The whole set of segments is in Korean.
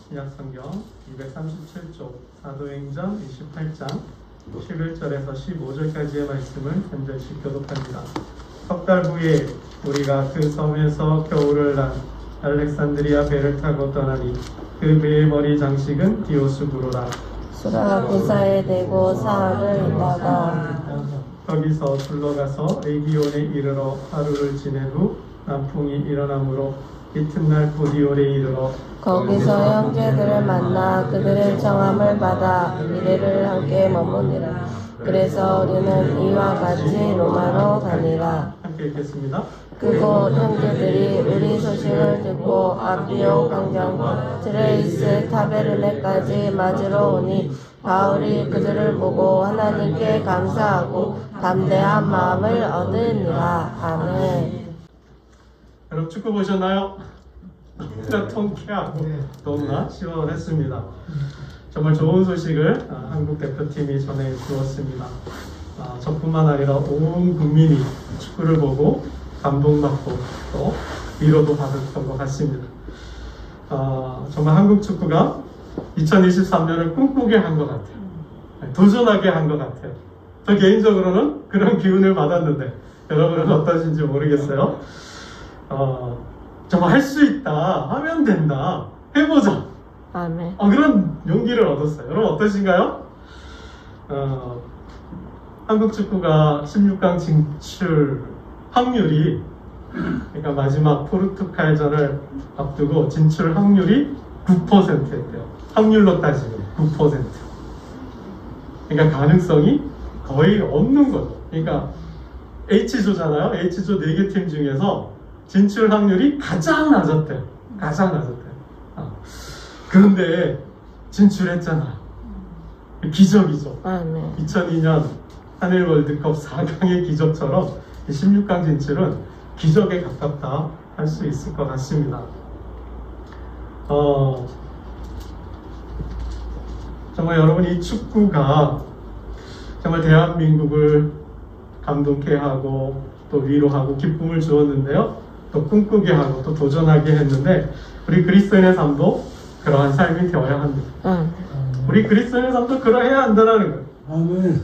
신약성경 237쪽 사도행전 28장 11절에서 15절까지의 말씀을 한 절씩 교독합니다. 석 달 후에 우리가 그 섬에서 겨울을 난 알렉산드리아 배를 타고 떠나니 그 배의 머리 장식은 디오스구로라. 수라구사에 대고 사흘을 있다가 거기서 둘러가서 에기온에 이르러 하루를 지낸 후 남풍이 일어나므로 이튿날 보디올에 이르러 거기서 형제들을 만나 그들의 정함을 받아 이래를 함께 머무니라. 그래서 우리는 이와 같이 로마로 가니라. 함께 읽겠습니다. 그곳 형제들이 우리 소식을 듣고 아비오 광장과 트레이스 타베르네까지 맞으러 오니 바울이 그들을 보고 하나님께 감사하고 담대한 마음을 얻으니라. 아멘. 여러분 축구 보셨나요? 너무나 통쾌하고 너무나 시원했습니다. 정말 좋은 소식을 한국 대표팀이 전해주었습니다. 저뿐만 아니라 온 국민이 축구를 보고 감동받고 또 위로도 받았던 것 같습니다. 정말 한국 축구가 2023년을 꿈꾸게 한 것 같아요. 도전하게 한 것 같아요. 저 개인적으로는 그런 기운을 받았는데 여러분은 어떠신지 모르겠어요. 정말 할 수 있다, 하면 된다, 해보자. 아멘. 그런 용기를 얻었어요. 여러분 어떠신가요? 한국 축구가 16강 진출 확률이, 그러니까 마지막 포르투갈전을 앞두고 진출 확률이 9%였대요. 확률로 따지면 9%. 그러니까 가능성이 거의 없는 거죠. 그러니까 H조잖아요. H조 4개 팀 중에서 진출 확률이 가장 낮았대요. 가장 낮았대요. 그런데 진출했잖아요. 기적이죠. 아멘. 2002년 한일 월드컵 4강의 기적처럼 16강 진출은 기적에 가깝다 할 수 있을 것 같습니다. 정말 여러분, 이 축구가 정말 대한민국을 감동케 하고 또 위로하고 기쁨을 주었는데요. 또 꿈꾸게 하고 또 도전하게 했는데 우리 그리스도인의 삶도 그러한 삶이 되어야 합니다. 우리 그리스도인의 삶도 그러해야 한다는 거예요. 아멘.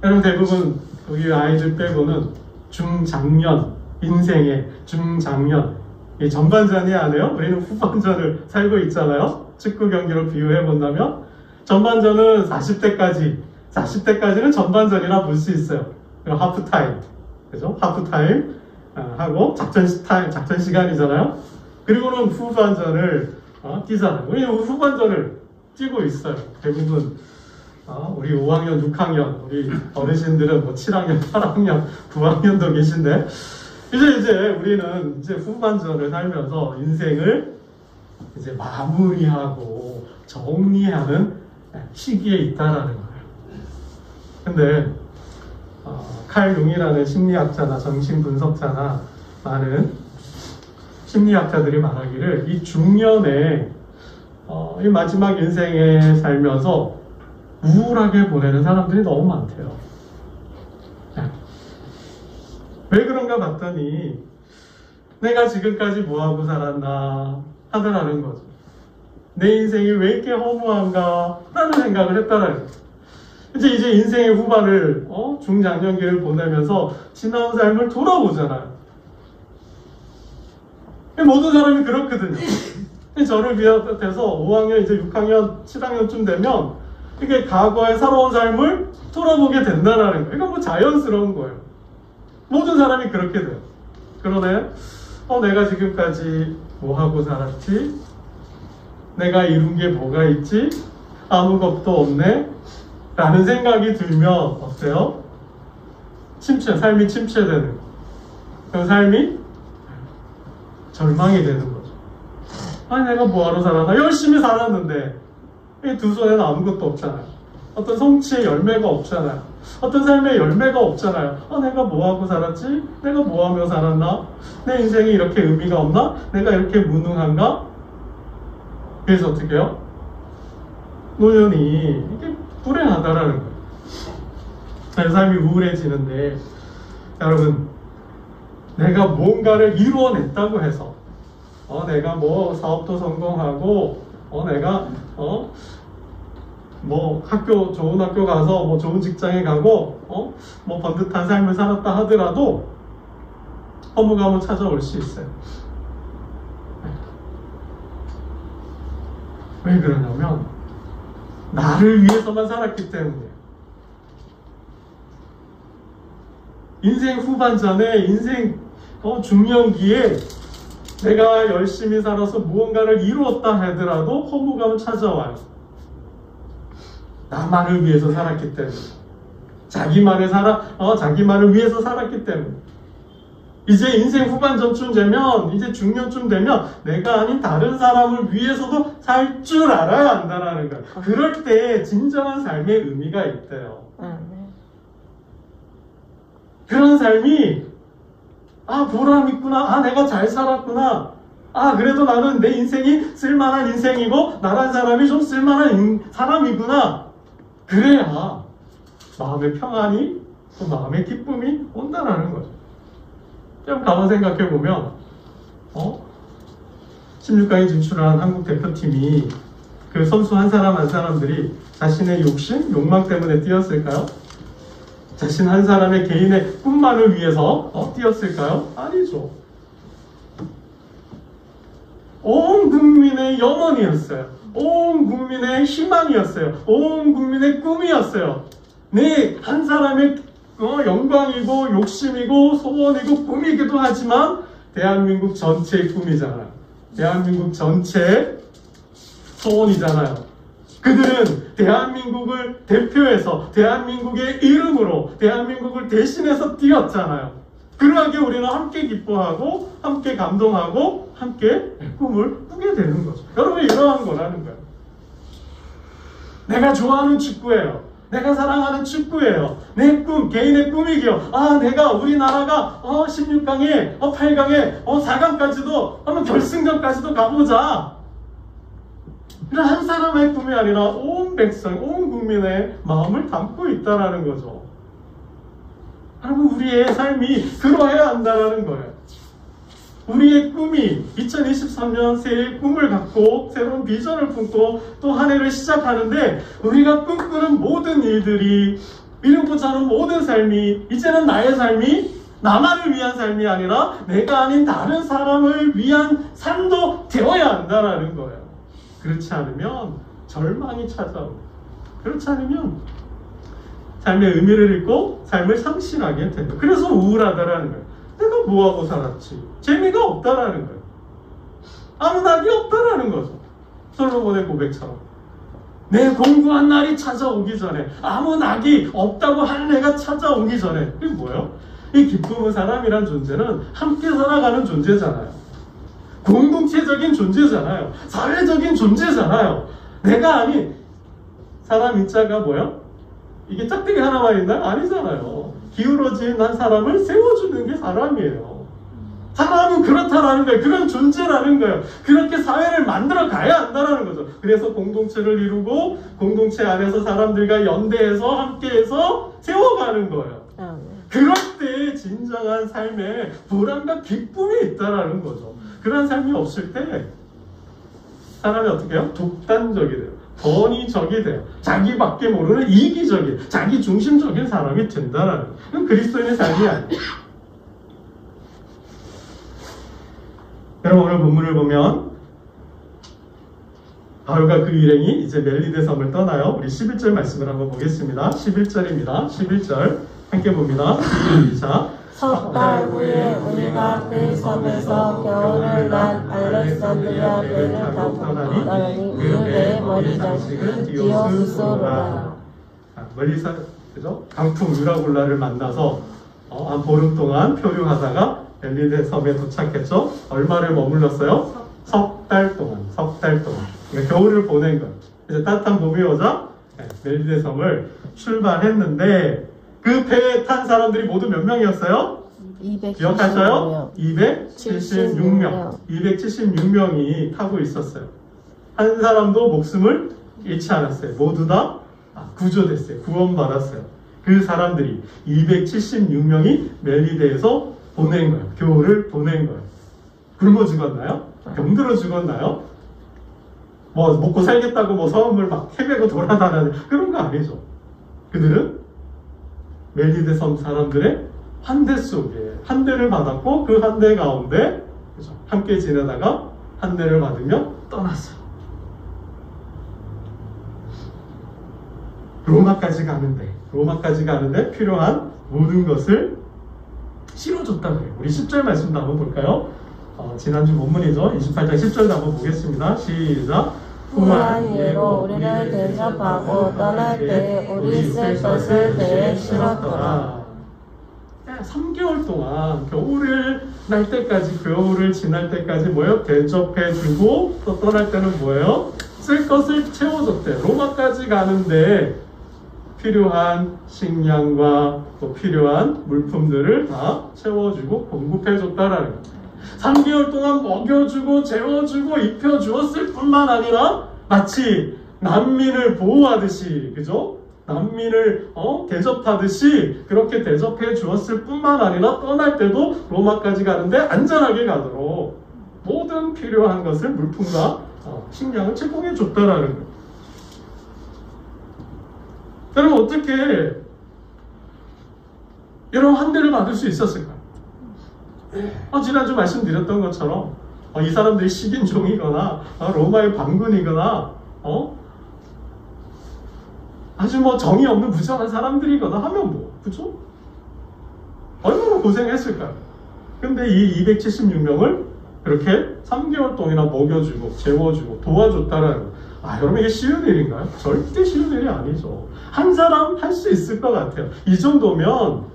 여러분, 대부분 우리 아이들 빼고는 중장년, 인생의 중장년, 이 전반전이 아니에요. 우리는 후반전을 살고 있잖아요. 축구 경기로 비유해 본다면 전반전은 40대까지는 전반전이라 볼 수 있어요. 그리고 하프타임, 그죠? 하프타임 하고 작전 시간이잖아요. 그리고는 후반전을 뛰잖아요. 우리 후반전을 뛰고 있어요. 대부분 우리 5학년, 6학년, 우리 어르신들은 뭐 7학년, 8학년, 9학년도 계신데 이제 우리는 이제 후반전을 살면서 인생을 이제 마무리하고 정리하는 시기에 있다라는 거예요. 근데 칼 융이라는 심리학자나 정신분석자나 많은 심리학자들이 말하기를 이 중년에 이 마지막 인생에 살면서 우울하게 보내는 사람들이 너무 많대요. 왜 그런가 봤더니 내가 지금까지 뭐하고 살았나 하더라는 거죠. 내 인생이 왜 이렇게 허무한가 라는 생각을 했다라는 거죠. 이제 인생의 후반을 중장년기를 보내면서 지나온 삶을 돌아보잖아요. 모든 사람이 그렇거든요. 저를 비롯해서 5학년, 이제 6학년, 7학년쯤 되면 이게 과거에 살아온 삶을 돌아보게 된다는 거예요. 이건 뭐 자연스러운 거예요. 모든 사람이 그렇게 돼요. 그러네. 내가 지금까지 뭐하고 살았지? 내가 이룬 게 뭐가 있지? 아무것도 없네? 라는 생각이 들면 어때요? 삶이 침체되는 거예요. 그 삶이 절망이 되는 거죠. 내가 뭐하러 살았나? 열심히 살았는데 이 두 손에는 아무것도 없잖아요. 어떤 성취의 열매가 없잖아요. 어떤 삶의 열매가 없잖아요. 내가 뭐하고 살았지? 내가 뭐하며 살았나? 내 인생이 이렇게 의미가 없나? 내가 이렇게 무능한가? 그래서 어떻게 해요? 노년이 이게 불행하다라는 거예요. 삶이 우울해지는데 여러분, 내가 뭔가를 이루어냈다고 해서 내가 뭐 사업도 성공하고, 내가, 뭐 좋은 학교 가서 뭐 좋은 직장에 가고, 뭐 번듯한 삶을 살았다 하더라도 허무감은 찾아올 수 있어요. 왜 그러냐면, 나를 위해서만 살았기 때문이에요. 인생 후반전에, 인생 중년기에 내가 열심히 살아서 무언가를 이루었다 하더라도 허무감은 찾아와요. 나만을 위해서 살았기 때문에. 자기만을 위해서 살았기 때문에. 이제 인생 후반전쯤 되면, 이제 중년쯤 되면 내가 아닌 다른 사람을 위해서도 살 줄 알아야 한다는 거예요. 그럴 때 진정한 삶의 의미가 있대요. 그런 삶이 보람 있구나. 내가 잘 살았구나. 그래도 나는 내 인생이 쓸만한 인생이고 나란 사람이 좀 쓸만한 사람이구나. 그래야 마음의 평안이, 또 마음의 기쁨이 온다는 거죠. 좀 가만 생각해 보면 16강에 진출한 한국 대표팀이 그 선수 한 사람 한 사람들이 자신의 욕심, 욕망 때문에 뛰었을까요? 자신 한 사람의 개인의 꿈만을 위해서 뛰었을까요? 아니죠. 온 국민의 염원이었어요. 온 국민의 희망이었어요. 온 국민의 꿈이었어요. 네, 한 사람의 영광이고 욕심이고 소원이고 꿈이기도 하지만 대한민국 전체의 꿈이잖아요. 대한민국 전체의 소원이잖아요. 그들은 대한민국을 대표해서 대한민국의 이름으로 대한민국을 대신해서 뛰었잖아요. 그러하게 우리는 함께 기뻐하고 함께 감동하고 함께 꿈을 꾸게 되는 거죠. 여러분, 이러한 거라는 거예요. 내가 좋아하는 축구예요. 내가 사랑하는 축구예요. 내 꿈, 개인의 꿈이기요. 내가 우리나라가 16강에 8강에 4강까지도 한번 결승전까지도 가보자. 이런 한 사람의 꿈이 아니라 온 백성, 온 국민의 마음을 담고 있다라는 거죠. 여러분, 우리의 삶이 그러해야 한다는 거예요. 우리의 꿈이 2023년 새해의 꿈을 갖고 새로운 비전을 품고 또 한 해를 시작하는데, 우리가 꿈꾸는 모든 일들이, 이루고자 하는 모든 삶이 이제는 나의 삶이 나만을 위한 삶이 아니라 내가 아닌 다른 사람을 위한 삶도 되어야 한다는 거예요. 그렇지 않으면 절망이 찾아옵니다. 그렇지 않으면 삶의 의미를 잃고 삶을 상실하게 됩니다. 그래서 우울하다라는 거예요. 내가 뭐하고 살았지? 재미가 없다라는 거예요. 아무 낙이 없다라는 거죠. 솔로몬의 고백처럼. 내 공부한 날이 찾아오기 전에, 아무 낙이 없다고 할 해가 찾아오기 전에. 이게 뭐예요? 이 기쁨의 사람이란 존재는 함께 살아가는 존재잖아요. 공동체적인 존재잖아요. 사회적인 존재잖아요. 내가 아닌 사람 인자가 뭐야? 이게 짝대기 하나만 있나요? 아니잖아요. 기울어진 한 사람을 세워주는 게 사람이에요. 사람은 그렇다라는 거예요. 그런 존재라는 거예요. 그렇게 사회를 만들어 가야 한다는 거죠. 그래서 공동체를 이루고 공동체 안에서 사람들과 연대해서 함께해서 세워가는 거예요. 그럴 때 진정한 삶에 보람과 기쁨이 있다는 거죠. 그런 삶이 없을 때 사람이 어떻게 해요? 독단적이 돼요. 권위적이 돼요. 자기밖에 모르는 이기적인, 자기 중심적인 사람이 된다는 거예요. 그건 그리스도인의 삶이 아니에요. 여러분, 오늘 본문을 보면 바울과 그 일행이 이제 멜리데 섬을 떠나요. 우리 11절 말씀을 한번 보겠습니다. 11절입니다. 11절 함께 봅니다. 시작. 석 달 후에 우리가 그 섬에서 겨울을 난 알렉산드리아 배를 타고 떠나니 그의 머리 장식은 디오스소로라. 멀리서 그죠? 강풍 유라굴라를 만나서 한 보름 동안 표류하다가 멜리데 섬에 도착했죠. 얼마를 머물렀어요? 석 달 동안. 그러니까 겨울을 보낸 거예요. 이제 따뜻한 봄이 오자 멜리데 섬을 출발했는데, 그 배에 탄 사람들이 모두 몇 명이었어요? 276명. 기억하셔요? 276명. 276명이 타고 있었어요. 한 사람도 목숨을 잃지 않았어요. 모두 다 구조됐어요. 구원받았어요. 그 사람들이 276명이 멜리데에서 보낸 거예요. 겨울을 보낸 거예요. 굶어 죽었나요? 병들어 죽었나요? 뭐 먹고 살겠다고 뭐 섬을 막 헤매고 돌아다니는 그런 거 아니죠. 그들은 멜리데 섬 사람들의 환대 속에 환대를 받았고 그 환대 가운데 그죠? 함께 지내다가 환대를 받으며 떠났어요. 로마까지 가는데 필요한 모든 것을 실어줬다 그래요. 우리 10절 말씀도 한번 볼까요? 지난주 본문이죠. 28장 10절도 한번 보겠습니다. 시작. 후한 예로 우리를 대접하고 떠날 때 우리 쓸 것을 배에 실었더라. 3개월 동안 겨울을 날 때까지 겨울을 지날 때까지 뭐예요? 대접해주고 또 떠날 때는 뭐예요? 쓸 것을 채워줬대요. 로마까지 가는데 필요한 식량과 또 필요한 물품들을 다 채워주고 공급해줬다라는 거예요. 3개월 동안 먹여주고 재워주고 입혀주었을 뿐만 아니라 마치 난민을 보호하듯이 그죠? 난민을 대접하듯이 그렇게 대접해 주었을 뿐만 아니라 떠날 때도 로마까지 가는데 안전하게 가도록 모든 필요한 것을 물품과 식량을 제공해 줬다라는 거예요. 여러분 어떻게 이런 환대를 받을 수 있었을까요? 지난주 말씀드렸던 것처럼 이 사람들이 식인종이거나 로마의 반군이거나 아주 뭐 정이 없는 무정한 사람들이거나 하면 뭐 그죠? 얼마나 고생했을까요? 근데 이 276명을 그렇게 3개월 동안이나 먹여주고 재워주고 도와줬다라는 거. 여러분 이게 쉬운 일인가요? 절대 쉬운 일이 아니죠. 한 사람 할 수 있을 것 같아요. 이 정도면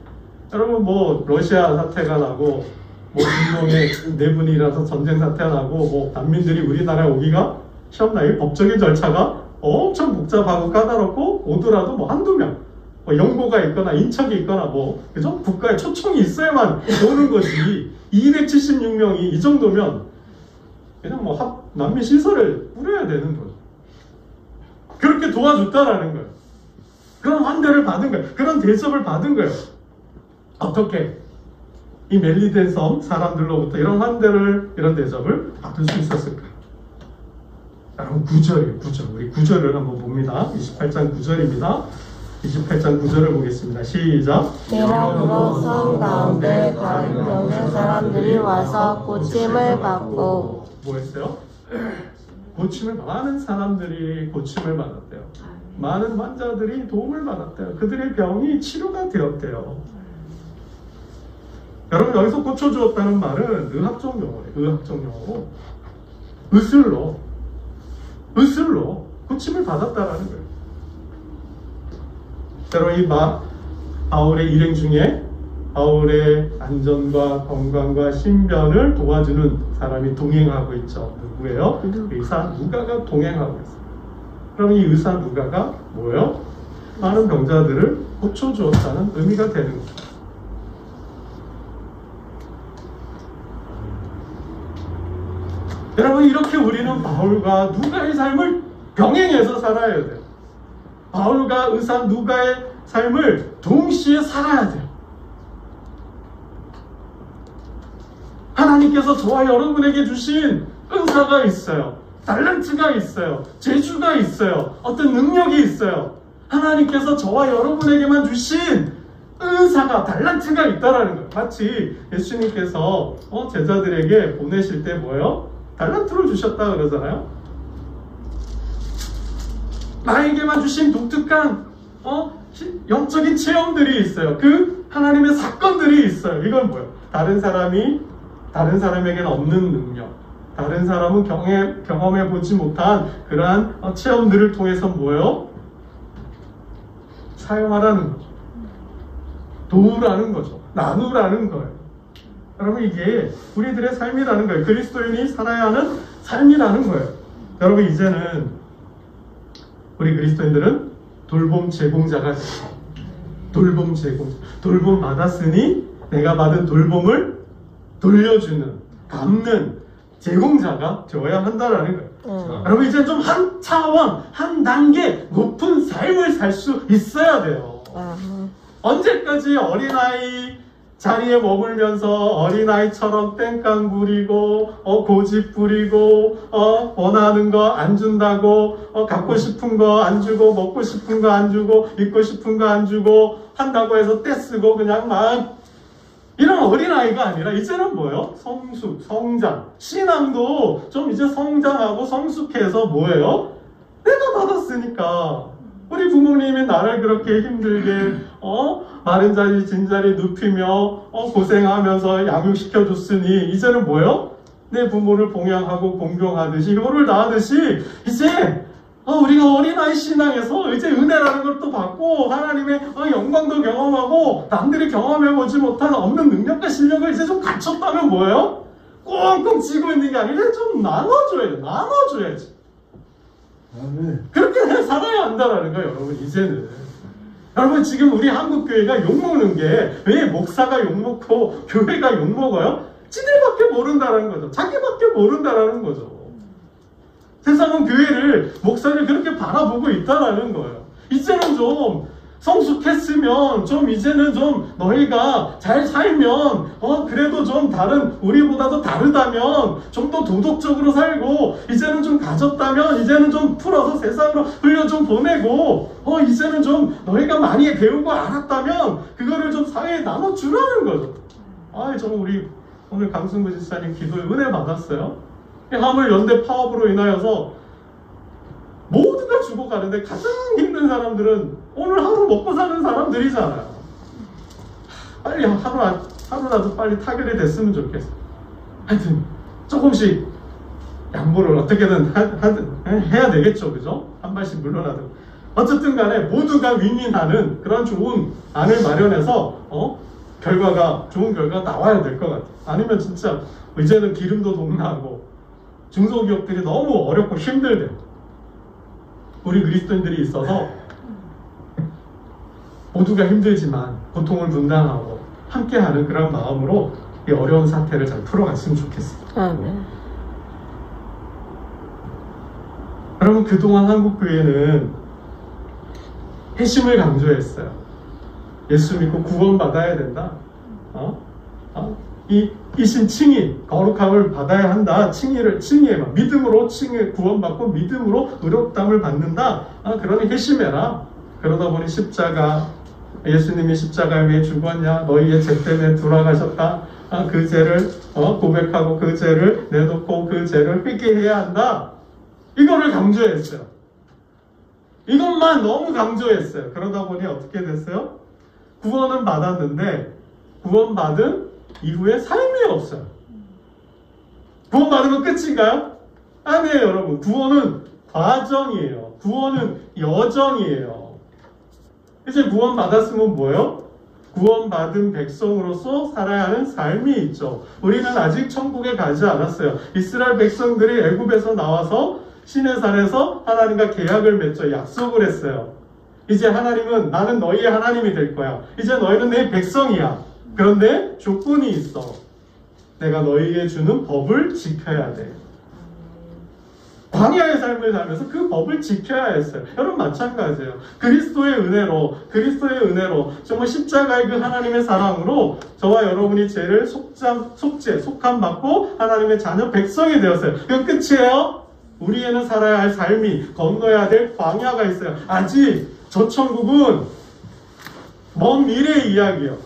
여러분 뭐 러시아 사태가 나고 뭐 중동에 내분이라서 전쟁 사태가 나고 뭐 난민들이 우리나라에 오기가 시험나이 법적인 절차가 엄청 복잡하고 까다롭고 오더라도 뭐 한두 명 뭐 연고가 있거나 인척이 있거나 뭐 그죠? 국가에 초청이 있어야만 오는 거지. 276명이 이 정도면 그냥 뭐 난민 시설을 꾸려야 되는 거죠. 그렇게 도와줬다라는 거예요. 그런 환대를 받은 거예요. 그런 대접을 받은 거예요. 어떻게 이 멜리데 섬 사람들로부터 이런 환대를 이런 대접을 받을 수 있었을까? 여러분 9절이에요. 9절. 우리 9절을 한번 봅니다. 28장 9절입니다. 28장 9절을 보겠습니다. 시작. 대낮으로 섬 가운데 다른 병든 사람들이 와서 고침을 받고 뭐 했어요? 많은 사람들이 고침을 받았대요. 많은 환자들이 도움을 받았대요. 그들의 병이 치료가 되었대요. 여러분 여기서 고쳐주었다는 말은 의학적 용어예요. 의학적 용어로 의술로 고침을 받았다라는 거예요. 여러분 이 바울의 일행 중에 바울의 안전과 건강과 신변을 도와주는 사람이 동행하고 있죠. 누구예요? 의사 누가가 동행하고 있어요. 그럼 이 의사 누가가 뭐예요? 많은 병자들을 고쳐주었다는 의미가 되는 거예요. 여러분 이렇게 우리는 바울과 누가의 삶을 병행해서 살아야 돼요. 바울과 의사 누가의 삶을 동시에 살아야 돼요. 하나님께서 저와 여러분에게 주신 은사가 있어요. 달란트가 있어요. 재주가 있어요. 어떤 능력이 있어요. 하나님께서 저와 여러분에게만 주신 은사가 달란트가 있다라는 거예요. 마치 예수님께서 제자들에게 보내실 때 뭐예요? 달란트를 주셨다 그러잖아요. 나에게만 주신 독특한 영적인 체험들이 있어요. 그 하나님의 사건들이 있어요. 이건 뭐예요? 다른 사람에게는 없는 능력, 다른 사람은 경험해보지 못한 그러한 체험들을 통해서 뭐예요? 사용하라는 거죠. 도우라는 거죠. 나누라는 거예요. 여러분 이게 우리들의 삶이라는 거예요. 그리스도인이 살아야 하는 삶이라는 거예요. 여러분 이제는 우리 그리스도인들은 돌봄 제공자가 됐어요. 돌봄 받았으니 내가 받은 돌봄을 돌려주는, 갚는 제공자가 되어야 한다라는 거예요. 여러분 이제 좀 한 차원, 한 단계 높은 삶을 살 수 있어야 돼요. 언제까지 어린아이 자리에 머물면서 어린아이처럼 땡깡 부리고 고집 부리고 원하는 거 안 준다고 갖고 싶은 거 안 주고 먹고 싶은 거 안 주고 입고 싶은 거 안 주고 한다고 해서 떼쓰고 그냥 막 이런 어린아이가 아니라 이제는 뭐예요? 성숙, 성장. 신앙도 좀 이제 성장하고 성숙해서 뭐예요? 내가 받았으니까. 우리 부모님이 나를 그렇게 힘들게 마른 자리 진자리 눕히며 고생하면서 양육시켜줬으니 이제는 뭐예요? 내 부모를 봉양하고 공경하듯이 효를 다하듯이 이제 우리가 어린아이 신앙에서 이제 은혜라는 걸 또 받고 하나님의 영광도 경험하고 남들이 경험해보지 못한 없는 능력과 실력을 이제 좀 갖췄다면 뭐예요? 꽁꽁 쥐고 있는 게 아니라 좀 나눠줘야지. 그렇게 살아야 한다라는 거예요, 여러분. 이제는 여러분, 지금 우리 한국교회가 욕먹는 게 왜 목사가 욕먹고 교회가 욕먹어요? 지들밖에 모른다라는 거죠. 자기밖에 모른다라는 거죠. 세상은 교회를, 목사를 그렇게 바라보고 있다라는 거예요. 이제는 좀 성숙했으면, 좀 이제는 좀 너희가 잘 살면 그래도 좀 우리보다도 다르다면 좀 더 도덕적으로 살고, 이제는 좀 가졌다면 이제는 좀 풀어서 세상으로 흘려 좀 보내고, 이제는 좀 너희가 많이 배우고 알았다면 그거를 좀 사회에 나눠주라는 거죠. 저는 우리 오늘 강승구 집사님 기도에 은혜 받았어요. 화물 연대 파업으로 인하여서 모두가 죽어가는데 가장 힘든 사람들은 오늘 하루 먹고 사는 사람들이잖아요. 빨리 하루라도 빨리 타결이 됐으면 좋겠어. 하여튼 조금씩 양보를 어떻게든 해야 되겠죠, 그죠? 한 발씩 물러나도. 어쨌든 간에 모두가 윈윈하는 그런 좋은 안을 마련해서 좋은 결과가 나와야 될 것 같아요. 아니면 진짜 이제는 기름도 동나고 중소기업들이 너무 어렵고 힘들대. 우리 그리스도인들이 있어서 모두가 힘들지만 고통을 분담하고 함께하는 그런 마음으로 이 어려운 사태를 잘 풀어갔으면 좋겠습니다. 아멘. 여러분, 그동안 한국교회는 회심을 강조했어요. 예수 믿고 구원받아야 된다. 이신 칭의, 거룩함을 받아야 한다. 칭의에 믿음으로 구원받고 믿음으로 의롭다함을 받는다. 그러니 회심해라. 그러다 보니 십자가, 예수님이 십자가에 왜 죽었냐? 너희의 죄 때문에 돌아가셨다. 그 죄를 고백하고 그 죄를 내놓고 그 죄를 회개해야 한다. 이거를 강조했어요. 이것만 너무 강조했어요. 그러다 보니 어떻게 됐어요? 구원은 받았는데 구원받은 이후에 삶이 없어요. 구원받으면 끝인가요? 아니에요, 여러분. 구원은 과정이에요. 구원은 여정이에요. 이제 구원받았으면 뭐예요? 구원받은 백성으로서 살아야 하는 삶이 있죠. 우리는 아직 천국에 가지 않았어요. 이스라엘 백성들이 애굽에서 나와서 시내산에서 하나님과 계약을 맺죠. 약속을 했어요. 이제 하나님은 나는 너희의 하나님이 될 거야. 이제 너희는 내 백성이야. 그런데 조건이 있어. 내가 너희에게 주는 법을 지켜야 돼. 광야의 삶을 살면서 그 법을 지켜야 했어요. 여러분 마찬가지예요. 그리스도의 은혜로 정말 십자가의 그 하나님의 사랑으로 저와 여러분이 죄를 속함 받고 하나님의 자녀 백성이 되었어요. 그건 끝이에요? 우리에는 살아야 할 삶이, 건너야 될 광야가 있어요. 아직 저 천국은 먼 미래의 이야기예요.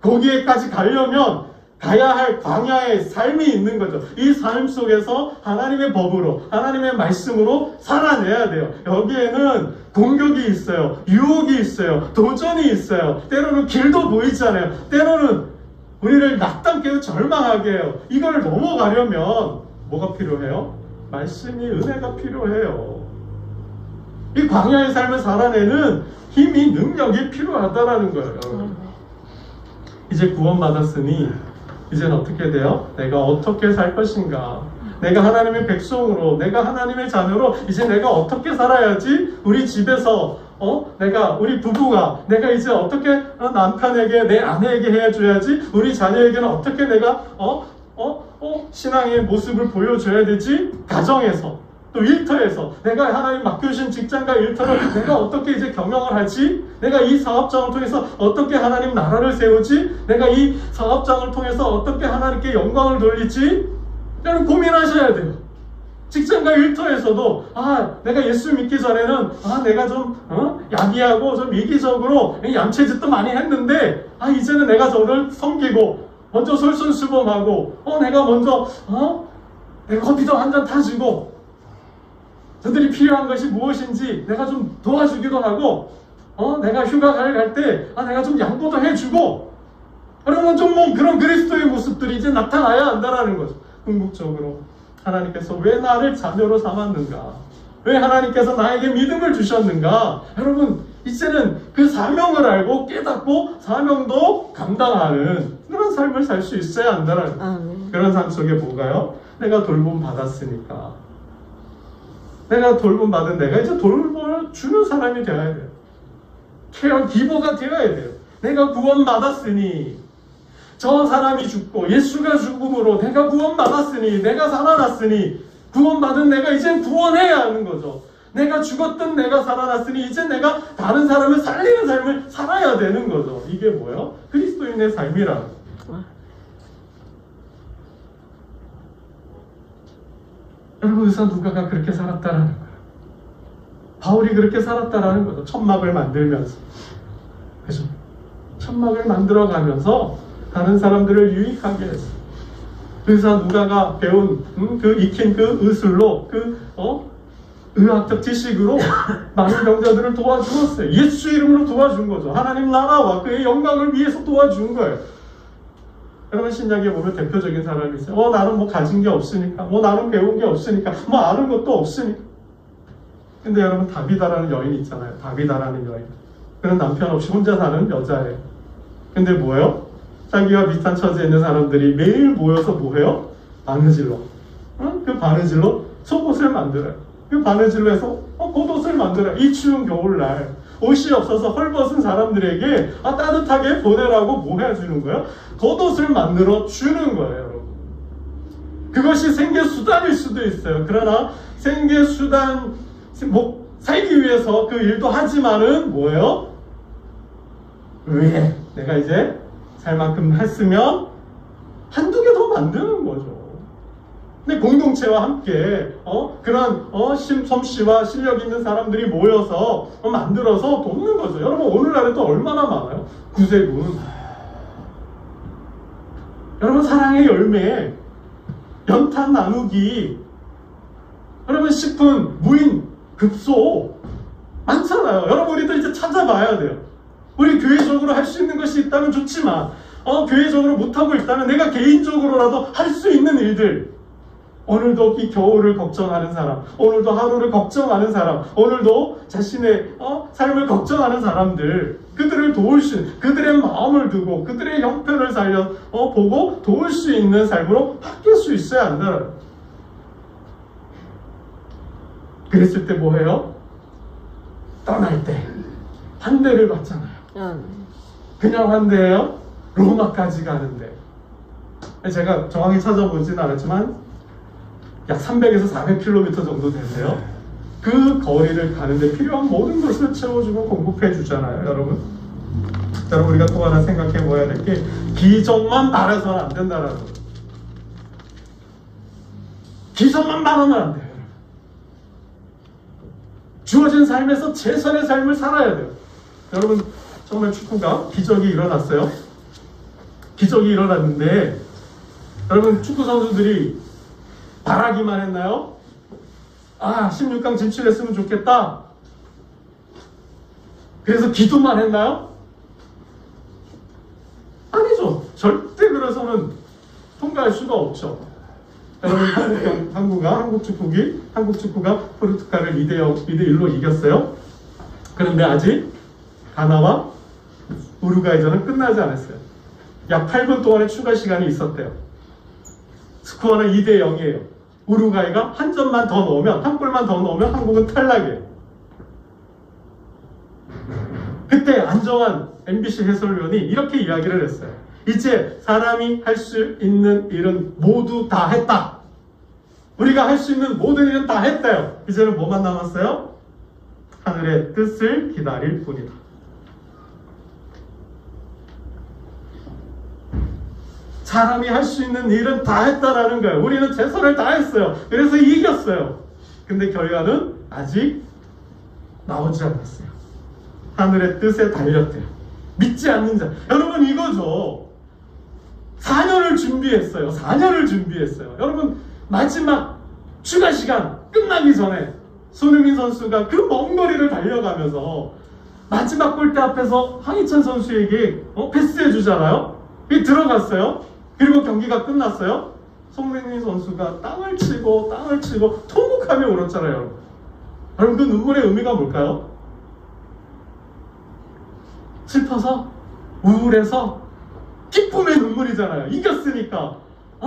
거기에까지 가려면 가야 할 광야의 삶이 있는 거죠. 이 삶 속에서 하나님의 법으로, 하나님의 말씀으로 살아내야 돼요. 여기에는 공격이 있어요. 유혹이 있어요. 도전이 있어요. 때로는 길도 보이지 않아요. 때로는 우리를 낙담케 해서 절망하게 해요. 이걸 넘어가려면 뭐가 필요해요? 말씀이, 은혜가 필요해요. 이 광야의 삶을 살아내는 힘이, 능력이 필요하다라는 거예요. 이제 구원받았으니 이제는 어떻게 돼요? 내가 어떻게 살 것인가? 내가 하나님의 백성으로, 내가 하나님의 자녀로 이제 내가 어떻게 살아야지? 우리 집에서 우리 부부가 내가 이제 어떻게 남편에게, 내 아내에게 해줘야지? 우리 자녀에게는 어떻게 내가 신앙의 모습을 보여줘야 되지? 가정에서 또 일터에서 내가 하나님 맡겨주신 직장과 일터를 내가 어떻게 이제 경영을 하지? 내가 이 사업장을 통해서 어떻게 하나님 나라를 세우지? 내가 이 사업장을 통해서 어떻게 하나님께 영광을 돌리지? 여러분 고민하셔야 돼요. 직장과 일터에서도 내가 예수 믿기 전에는 내가 좀 야비하고 좀 이기적으로 얌체짓도 많이 했는데 이제는 내가 저를 섬기고 먼저 솔선수범하고 내가 먼저 내가 커피도 한 잔 타주고 저들이 필요한 것이 무엇인지 내가 좀 도와주기도 하고 내가 휴가를 갈 때 내가 좀 양보도 해주고 그러면 좀 그런 그리스도의 모습들이 이제 나타나야 한다라는 거죠. 궁극적으로 하나님께서 왜 나를 자녀로 삼았는가? 왜 하나님께서 나에게 믿음을 주셨는가? 여러분 이제는 그 사명을 알고 깨닫고 사명도 감당하는 그런 삶을 살 수 있어야 한다는 그런 삶 속에 뭐가요? 내가 돌봄 받았으니까 내가 돌봄 받은 내가 이제 돌봄을 주는 사람이 되어야 돼요. 케어 기버가 되어야 돼요. 내가 구원 받았으니 저 사람이 죽고 예수가 죽음으로 내가 구원 받았으니 내가 살아났으니 구원받은 내가 이제 구원해야 하는 거죠. 내가 죽었던 내가 살아났으니 이제 내가 다른 사람을 살리는 삶을 살아야 되는 거죠. 이게 뭐예요? 그리스도인의 삶이라. 여러분 의사 누가가 그렇게 살았다라는 거예요. 바울이 그렇게 살았다라는 거죠. 천막을 만들면서. 그죠? 천막을 만들어가면서 다른 사람들을 유익하게 했어요. 의사 누가가 배운 익힌 그 의술로 의학적 지식으로 많은 병자들을 도와주었어요. 예수 이름으로 도와준 거죠. 하나님 나라와 그의 영광을 위해서 도와준 거예요. 여러분 신약에 보면 대표적인 사람이 있어요. 나는 가진 게 없으니까, 나는 배운 게 없으니까, 아는 것도 없으니까. 근데 여러분 다비다라는 여인이 있잖아요. 다비다라는 여인. 그는 남편 없이 혼자 사는 여자예요. 근데 뭐예요? 자기와 비슷한 처지에 있는 사람들이 매일 모여서 뭐해요? 바느질로. 그 바느질로 속옷을 만들어요. 그 바느질로해서 겉옷을 만들어요. 이 추운 겨울날 옷이 없어서 헐벗은 사람들에게 따뜻하게 보내라고 뭐 해주는 거예요? 겉옷을 만들어 주는 거예요, 여러분. 그것이 생계수단일 수도 있어요. 그러나 생계수단 살기 위해서 그 일도 하지만은 뭐예요? 왜? 내가 이제 살 만큼 했으면 한두 개 더 만드는 거죠. 근데 공동체와 함께 그런 솜씨와 실력 있는 사람들이 모여서 만들어서 돕는 거죠. 여러분 오늘날에 또 얼마나 많아요? 구세군. 여러분 사랑의 열매, 연탄 나누기, 여러분 식품, 무인 급소 많잖아요. 여러분 우리도 이제 찾아봐야 돼요. 우리 교회적으로 할 수 있는 것이 있다면 좋지만 교회적으로 못하고 있다면 내가 개인적으로라도 할 수 있는 일들, 오늘도 이 겨울을 걱정하는 사람, 오늘도 하루를 걱정하는 사람, 오늘도 자신의 삶을 걱정하는 사람들, 그들을 도울 수 있는, 그들의 마음을 두고 그들의 형편을 보고 도울 수 있는 삶으로 바뀔 수 있어야 한다. 그랬을 때 뭐해요? 떠날 때 환대를 받잖아요. 그냥 환대예요? 로마까지 가는데. 제가 정확히 찾아보지는 않았지만 약 300에서 400km 정도 되세요. 그 거리를 가는데 필요한 모든 것을 채워주고 공급해 주잖아요, 여러분. 여러분 우리가 또 하나 생각해 봐야 될 게 기적만 바라서는 안 된다라는 거예요. 기적만 바라면 안 돼요. 주어진 삶에서 최선의 삶을 살아야 돼요. 여러분 정말 축구가 기적이 일어났어요. 기적이 일어났는데 여러분 축구 선수들이 바라기만 했나요? 16강 진출했으면 좋겠다. 그래서 기도만 했나요? 아니죠. 절대 그래서는 통과할 수가 없죠. 여러분 한국 축구가 포르투갈을 2대1로 이겼어요. 그런데 아직 가나와 우루과이전은 끝나지 않았어요. 약 8분 동안의 추가 시간이 있었대요. 스코어는 2대0이에요. 우루과이가 한 점만 더 넣으면, 한 골만 더 넣으면 한국은 탈락이에요. 그때 안정환 MBC 해설위원이 이렇게 이야기를 했어요. 이제 사람이 할 수 있는 일은 모두 다 했다. 우리가 할 수 있는 모든 일은 다 했대요. 이제는 뭐만 남았어요? 하늘의 뜻을 기다릴 뿐이다. 사람이 할 수 있는 일은 다 했다라는 거예요. 우리는 최선을 다했어요. 그래서 이겼어요. 근데 결과는 아직 나오지 않았어요. 하늘의 뜻에 달렸대요. 믿지 않는 자. 여러분 이거죠. 4년을 준비했어요. 4년을 준비했어요. 여러분 마지막 추가 시간 끝나기 전에 손흥민 선수가 그 먼 거리를 달려가면서 마지막 골대 앞에서 황희찬 선수에게 패스해 주잖아요. 이 들어갔어요. 그리고 경기가 끝났어요. 손흥민 선수가 땅을 치고 통곡하며 울었잖아요. 여러분. 여러분 그 눈물의 의미가 뭘까요? 슬퍼서 우울해서 기쁨의 눈물이잖아요. 이겼으니까.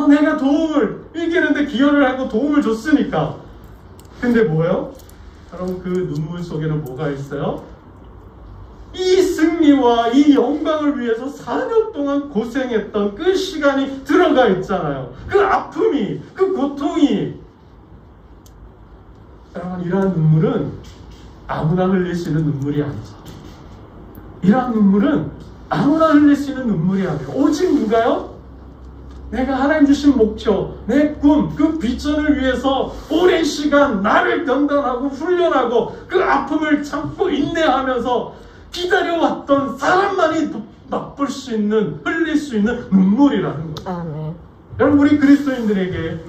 내가 도움을 이기는데 기여를 하고 도움을 줬으니까. 근데 뭐예요? 여러분 그 눈물 속에는 뭐가 있어요? 이 승리와 이 영광을 위해서 4년 동안 고생했던 그 시간이 들어가 있잖아요. 그 아픔이, 그 고통이. 여러분 이러한 눈물은 아무나 흘릴 수 있는 눈물이 아니죠. 이러한 눈물은 아무나 흘릴 수 있는 눈물이 아니에요. 오직 누가요? 내가 하나님 주신 목표, 내 꿈, 그 비전을 위해서 오랜 시간 나를 단단하고 훈련하고 그 아픔을 참고 인내하면서 기다려왔던 사람만이 맛볼 수 있는, 흘릴 수 있는 눈물이라는 거예요. 아멘. 여러분 우리 그리스도인들에게,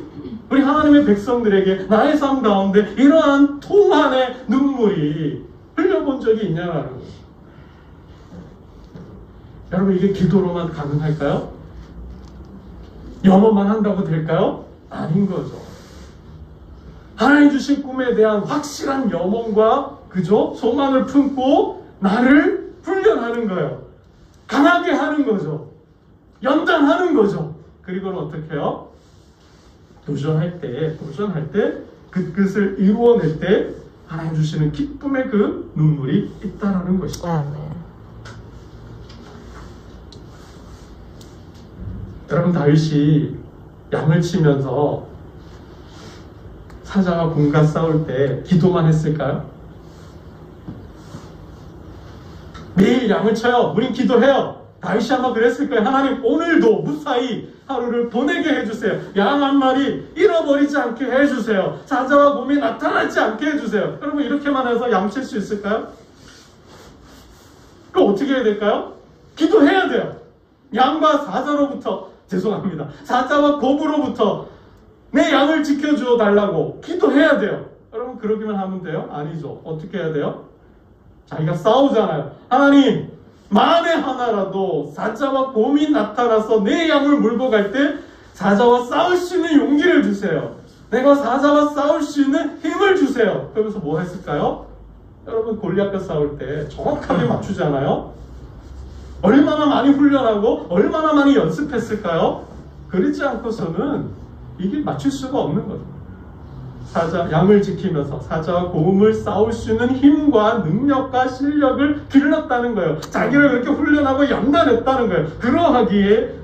우리 하나님의 백성들에게 나의 삶 가운데 이러한 통한의 눈물이 흘려본 적이 있냐라는 거예요. 여러분 이게 기도로만 가능할까요? 영어만 한다고 될까요? 아닌 거죠. 하나님 주신 꿈에 대한 확실한 염원과 그죠? 소망을 품고 나를 훈련하는 거예요. 강하게 하는 거죠. 연단하는 거죠. 그리고는 어떻게 해요? 도전할 때 그 뜻을 이루어낼 때 하나님 주시는 기쁨의 그 눈물이 있다라는 것이죠. 아멘. 여러분 다윗이 양을 치면서 사자와 곰과 싸울 때 기도만 했을까요? 매일 양을 쳐요. 우린 기도해요. 다윗이 아마 그랬을 거예요. 하나님 오늘도 무사히 하루를 보내게 해주세요. 양 한 마리 잃어버리지 않게 해주세요. 사자와 곰이 나타나지 않게 해주세요. 여러분 이렇게만 해서 양 칠 수 있을까요? 그럼 어떻게 해야 될까요? 기도해야 돼요. 양과 사자로부터 사자와 곰으로부터 내 양을 지켜주어 달라고 기도해야 돼요. 여러분 그러기만 하면 돼요? 아니죠. 어떻게 해야 돼요? 자기가 싸우잖아요. 하나님 만에 하나라도 사자와 곰이 나타나서 내 양을 물고 갈 때 사자와 싸울 수 있는 용기를 주세요. 내가 사자와 싸울 수 있는 힘을 주세요. 그러면서 뭐 했을까요? 여러분 골리앗과 싸울 때 정확하게 맞추잖아요. 얼마나 많이 훈련하고 얼마나 많이 연습했을까요? 그렇지 않고서는 이게 맞출 수가 없는 거죠. 양을 지키면서 사자와 곰을 싸울 수 있는 힘과 능력과 실력을 길렀다는 거예요. 자기를 그렇게 훈련하고 연단했다는 거예요. 그러하기에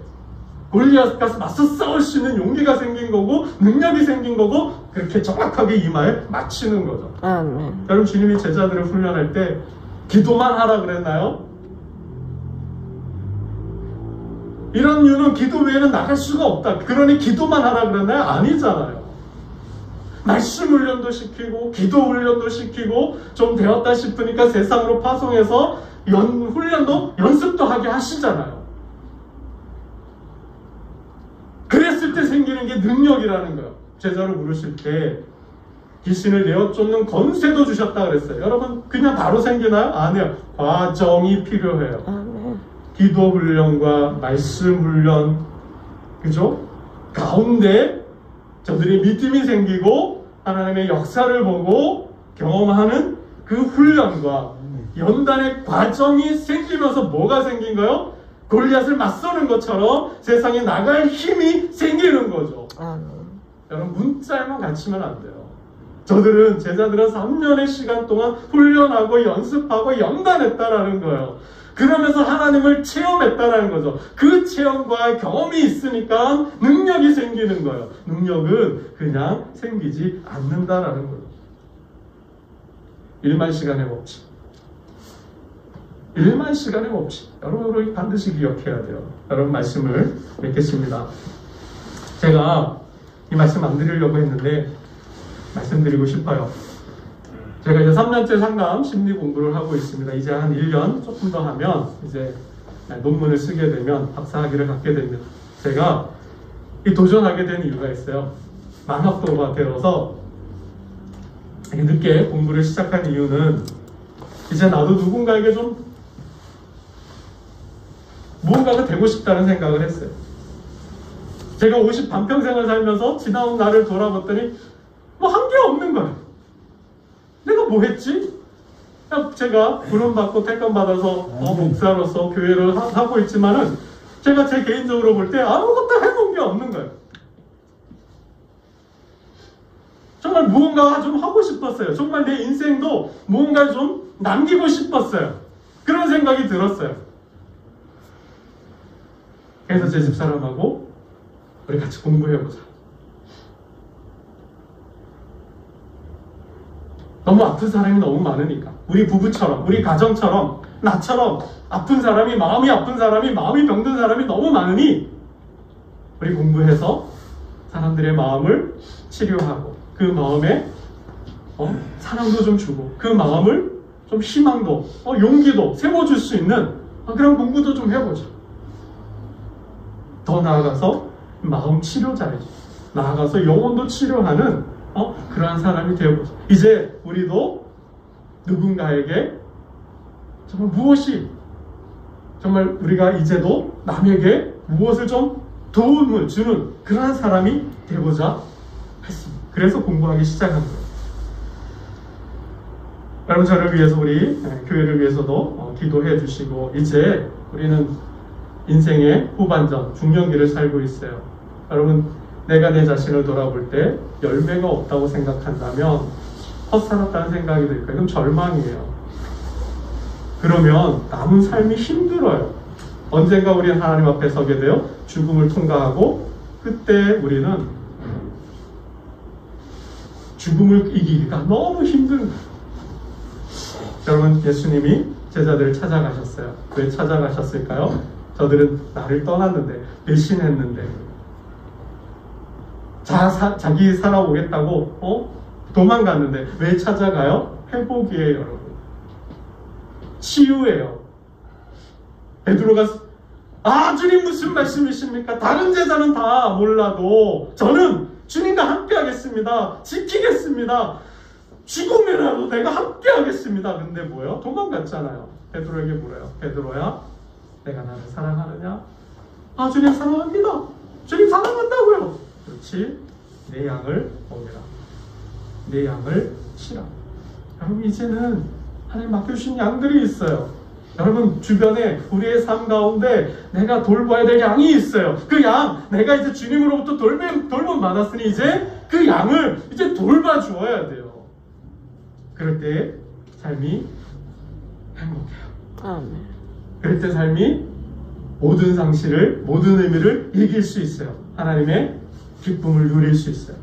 골리앗과 맞서 싸울 수 있는 용기가 생긴 거고 능력이 생긴 거고 그렇게 정확하게 이마에 맞추는 거죠. 아멘. 여러분 주님이 제자들을 훈련할 때 기도만 하라 그랬나요? 이런 이유는 기도 외에는 나갈 수가 없다. 그러니 기도만 하라 그랬나요? 아니잖아요. 말씀 훈련도 시키고 기도 훈련도 시키고 좀 되었다 싶으니까 세상으로 파송해서 훈련도 연습도 하게 하시잖아요. 그랬을 때 생기는 게 능력이라는 거예요. 제자를 부르실 때 귀신을 내어 쫓는 권세도 주셨다 그랬어요. 여러분 그냥 바로 생기나요? 아니요. 과정이 필요해요. 아멘. 기도 훈련과 말씀 훈련, 그죠? 가운데 저들이 믿음이 생기고 하나님의 역사를 보고 경험하는 그 훈련과 연단의 과정이 생기면서 뭐가 생긴가요? 골리앗을 맞서는 것처럼 세상에 나갈 힘이 생기는 거죠. 여러분 문자에만 갇히면 안 돼요. 제자들은 3년의 시간 동안 훈련하고 연습하고 연단했다라는 거예요. 그러면서 하나님을 체험했다라는 거죠. 그 체험과 경험이 있으니까 능력이 생기는 거예요. 능력은 그냥 생기지 않는다라는 거예요. 일만 시간의 법칙. 일만 시간의 법칙. 여러분 반드시 기억해야 돼요. 여러분 말씀을 맺겠습니다. 제가 이 말씀 안 드리려고 했는데 말씀드리고 싶어요. 제가 이제 3년째 상담 심리 공부를 하고 있습니다. 이제 한 1년 조금 더 하면 이제 논문을 쓰게 되면 박사학위를 갖게 됩니다. 제가 이 도전하게 된 이유가 있어요. 만학도가 되어서 늦게 공부를 시작한 이유는 이제 나도 누군가에게 좀 무언가가 되고 싶다는 생각을 했어요. 제가 50 반평생을 살면서 지나온 날을 돌아봤더니 뭐 한 게 없는 거예요. 내가 뭐 했지? 제가 부름받고 택감받아서 목사로서 교회를 하고 있지만은 제가 제 개인적으로 볼 때 아무것도 해놓은 게 없는 거예요. 정말 무언가 좀 하고 싶었어요. 정말 내 인생도 무언가 좀 남기고 싶었어요. 그런 생각이 들었어요. 그래서 제 집사람하고 우리 같이 공부해보자. 너무 아픈 사람이 너무 많으니까. 우리 부부처럼, 우리 가정처럼, 나처럼 아픈 사람이, 마음이 아픈 사람이, 마음이 병든 사람이 너무 많으니 우리 공부해서 사람들의 마음을 치료하고 그 마음에 사랑도 좀 주고 그 마음을 좀 희망도, 용기도 세워줄 수 있는 그런 공부도 좀 해보자. 더 나아가서 마음 치료자이지. 나아가서 영혼도 치료하는 그러한 사람이 되어보자. 이제 우리도 누군가에게 정말 무엇이 정말 우리가 이제도 남에게 무엇을 좀 도움을 주는 그러한 사람이 되고자 했습니다. 그래서 공부하기 시작한 거예요. 여러분 저를 위해서 우리 교회를 위해서도 기도해 주시고 이제 우리는 인생의 후반전 중년기를 살고 있어요. 여러분 내가 내 자신을 돌아볼 때 열매가 없다고 생각한다면 헛살았다는 생각이 들 거예요. 그럼 절망이에요. 그러면 남은 삶이 힘들어요. 언젠가 우리는 하나님 앞에 서게 되어 죽음을 통과하고 그때 우리는 죽음을 이기기가 너무 힘든 거예요. 여러분 예수님이 제자들을 찾아가셨어요. 왜 찾아가셨을까요? 저들은 나를 떠났는데 배신했는데 자기 살아오겠다고 도망갔는데 왜 찾아가요? 회복이에요. 여러분 치유예요. 베드로가 주님 무슨 말씀이십니까? 다른 제자는 다 몰라도 저는 주님과 함께 하겠습니다. 지키겠습니다. 죽음이라도 내가 함께 하겠습니다. 근데 뭐요? 도망갔잖아요. 베드로에게 물어요. 베드로야 내가 나를 사랑하느냐? 주님 사랑합니다. 주님 사랑한다고요. 그렇지? 내 양을 먹여라. 내 양을 치라. 여러분 이제는 하나님 맡겨주신 양들이 있어요. 여러분 주변에 우리의 삶 가운데 내가 돌봐야 될 양이 있어요. 그 양 내가 이제 주님으로부터 돌봄 받았으니 이제 그 양을 이제 돌봐 주어야 돼요. 그럴 때 삶이 행복해요. 아멘. 그럴 때 삶이 모든 상실을 모든 의미를 이길 수 있어요. 하나님의 기쁨을 누릴 수 있어요.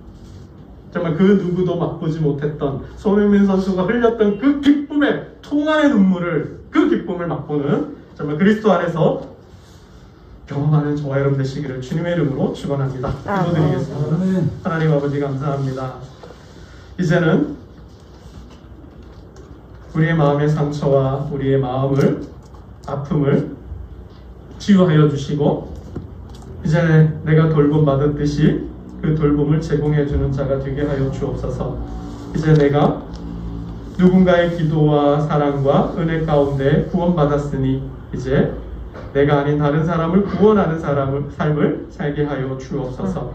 정말 그 누구도 맛보지 못했던 손흥민 선수가 흘렸던 그 기쁨의 통화의 눈물을 그 기쁨을 맛보는 정말 그리스도 안에서 경험하는 저와 여러분 되시기를 주님의 이름으로 축원합니다. 기도드리겠습니다. 하나님 아버지 감사합니다. 이제는 우리의 마음의 상처와 우리의 마음을 아픔을 치유하여 주시고 이제 내가 돌봄 받았듯이 그 돌봄을 제공해 주는 자가 되게 하여 주옵소서. 이제 내가 누군가의 기도와 사랑과 은혜 가운데 구원받았으니 이제 내가 아닌 다른 사람을 구원하는 삶을 살게 하여 주옵소서.